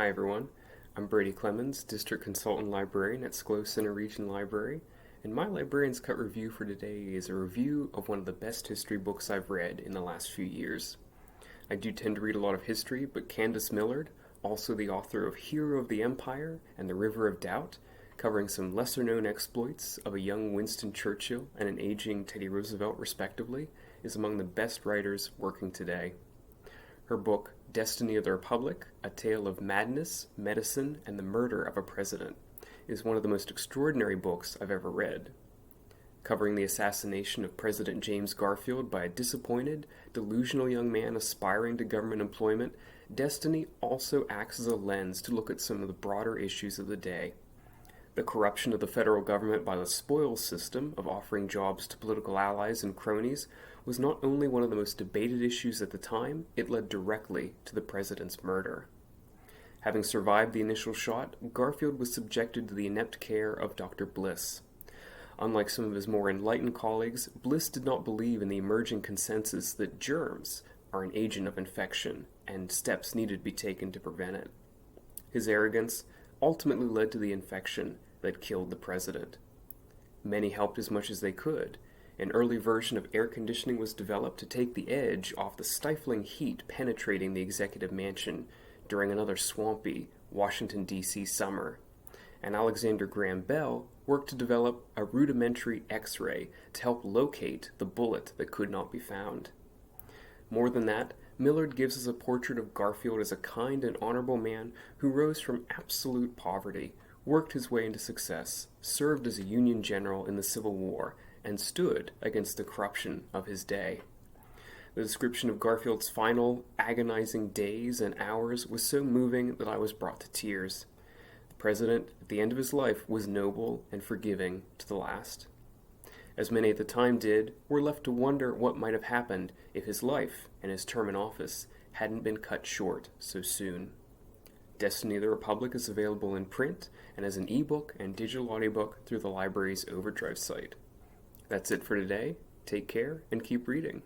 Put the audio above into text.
Hi everyone, I'm Brady Clemens, District Consultant Librarian at SCLO Center Region Library, and my Librarian's Cut review for today is a review of one of the best history books I've read in the last few years. I do tend to read a lot of history, but Candace Millard, also the author of Hero of the Empire and The River of Doubt, covering some lesser-known exploits of a young Winston Churchill and an aging Teddy Roosevelt respectively, is among the best writers working today. Her book, Destiny of the Republic, A Tale of Madness, Medicine, and the Murder of a President, is one of the most extraordinary books I've ever read. Covering the assassination of President James Garfield by a disappointed, delusional young man aspiring to government employment, Destiny also acts as a lens to look at some of the broader issues of the day. The corruption of the federal government by the spoils system of offering jobs to political allies and cronies was not only one of the most debated issues at the time, it led directly to the president's murder. Having survived the initial shot, Garfield was subjected to the inept care of Dr. Bliss. Unlike some of his more enlightened colleagues, Bliss did not believe in the emerging consensus that germs are an agent of infection and steps needed to be taken to prevent it. His arrogance ultimately led to the infection that killed the president. Many helped as much as they could. An early version of air conditioning was developed to take the edge off the stifling heat penetrating the executive mansion during another swampy Washington, D.C. summer. And Alexander Graham Bell worked to develop a rudimentary X-ray to help locate the bullet that could not be found. More than that, Millard gives us a portrait of Garfield as a kind and honorable man who rose from absolute poverty, worked his way into success, served as a Union general in the Civil War, and stood against the corruption of his day. The description of Garfield's final, agonizing days and hours was so moving that I was brought to tears. The president, at the end of his life, was noble and forgiving to the last. As many at the time did, were left to wonder what might have happened if his life and his term in office hadn't been cut short so soon. Destiny of the Republic is available in print and as an ebook and digital audiobook through the library's Overdrive site. That's it for today. Take care and keep reading.